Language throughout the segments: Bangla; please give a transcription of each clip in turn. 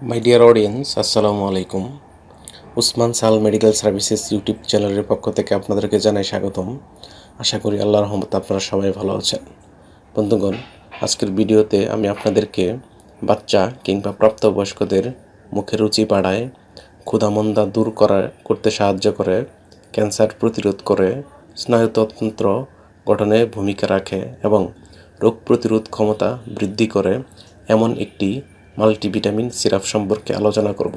মাই ডিয়ার অডিয়েন্স, আসসালামু আলাইকুম। উসমান সাল মেডিকেল সার্ভিসেস ইউটিউব চ্যানেলের পক্ষ থেকে আপনাদেরকে জানাই স্বাগতম। আশা করি আল্লাহর রহমতে আপনারা সবাই ভালো আছেন। বন্ধুগণ, আজকের ভিডিওতে আমি আপনাদেরকে বাচ্চা কিংবা প্রাপ্তবয়স্কদের মুখে রুচি বাড়ায়, ক্ষুধামন্দা দূর করতে সাহায্য করে, ক্যান্সার প্রতিরোধ করে, স্নায়ুতন্ত্র গঠনে ভূমিকা রাখে এবং রোগ প্রতিরোধ ক্ষমতা বৃদ্ধি করে এমন একটি মাল্টিভিটামিন সিরাপ সম্পর্কে আলোচনা করব।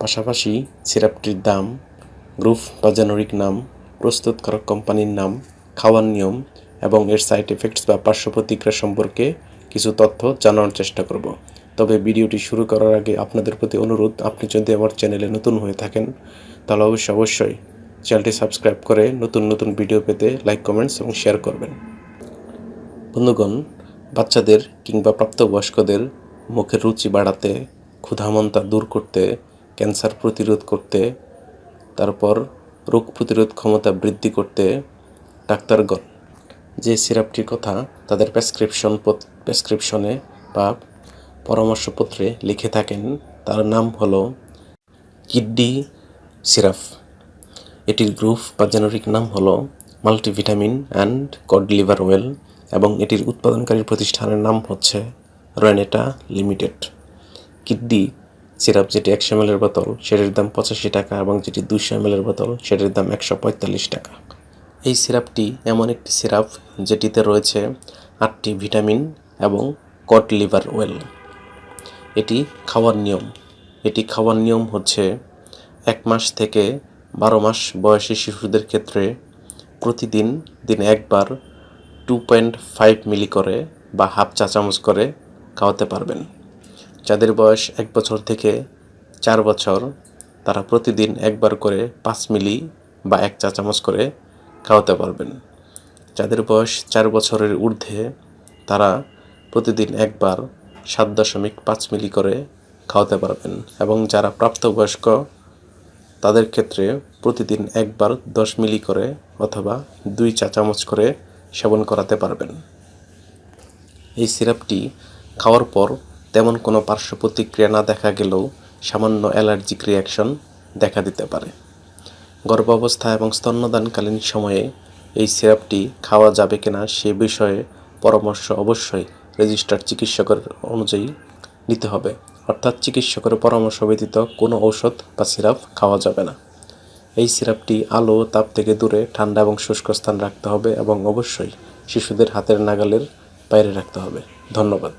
পাশাপাশি সিরাপটির দাম, গ্রুপ বা জেনেরিক নাম, প্রস্তুতকারক কোম্পানির নাম, খাওয়ার নিয়ম এবং এর সাইড এফেক্টস বা পার্শ্ব প্রতিক্রিয়া সম্পর্কে কিছু তথ্য জানার চেষ্টা করব। তবে ভিডিওটি শুরু করার আগে আপনাদের প্রতি অনুরোধ, আপনি যদি আমার চ্যানেলে নতুন হয়ে থাকেন তাহলে অবশ্যই চ্যানেলটি সাবস্ক্রাইব করে নতুন নতুন ভিডিও পেতে লাইক, কমেন্টস এবং শেয়ার করবেন। বন্ধুগণ, বাচ্চাদের কিংবা প্রাপ্তবয়স্কদের মুখের রুচি বাড়াতে, ক্ষুধামন্দা দূর করতে, ক্যান্সার প্রতিরোধ করতে, তারপর রোগ প্রতিরোধ ক্ষমতা বৃদ্ধি করতে ডাক্তারগণ যে সিরাপটির কথা তাদের প্রেসক্রিপশনে বা পরামর্শপত্রে লিখে থাকেন তার নাম হলো কিডনি সিরাপ। এটির গ্রুপ বা জেনেরিক নাম হলো multivitamin and cod liver well এবং এটির উৎপাদনকারী প্রতিষ্ঠানের নাম হচ্ছে রেনেটা লিমিটেড। কিডনি সিরাপ যেটি 100 ml বোতল সেটির দাম 85 টাকা এবং যেটি 200 ml বোতল সেটির দাম 145 টাকা। এই সিরাপটি এমন একটি সিরাপ যেটিতে রয়েছে 8টি ভিটামিন এবং কড লিভার ওয়েল। এটি খাওয়ার নিয়ম হচ্ছে 1 মাস থেকে 12 মাস বয়সী শিশুদের ক্ষেত্রে প্রতিদিন দিনে একবার 2.5 মিলি করে বা হাফ চা চামচ করে খাওয়াতে পারবেন। যাদের বয়স 1 বছর থেকে 4 বছর তারা প্রতিদিন একবার করে 5 মিলি বা 1 চা চামচ করে খাওয়াতে পারবেন। যাদের বয়স 4 বছরের ঊর্ধ্বে তারা প্রতিদিন একবার 7.5 মিলি করে খাওয়াতে পারবেন এবং যারা প্রাপ্তবয়স্ক তাদের ক্ষেত্রে প্রতিদিন একবার 10 মিলি করে অথবা 2 চা চামচ করে সেবন করাতে পারবেন। এই সিরাপটি খাওয়ার পর তেমন কোনো পার্শ্ব প্রতিক্রিয়া না দেখা গেলেও সামান্য অ্যালার্জিক রিয়াকশন দেখা দিতে পারে। গর্ভাবস্থা এবং স্তন্যদানকালীন সময়ে এই সিরাপটি খাওয়া যাবে কিনা সে বিষয়ে পরামর্শ অবশ্যই রেজিস্টার্ড চিকিৎসকের অনুযায়ী নিতে হবে, অর্থাৎ চিকিৎসকের পরামর্শ ব্যতীত কোনো ঔষধ বা সিরাপ খাওয়া যাবে না। এই সিরাপটি আলো ও তাপ থেকে দূরে ঠান্ডা এবং শুষ্ক স্থান রাখতে হবে এবং অবশ্যই শিশুদের হাতের নাগালের বাইরে রাখতে হবে। ধন্যবাদ।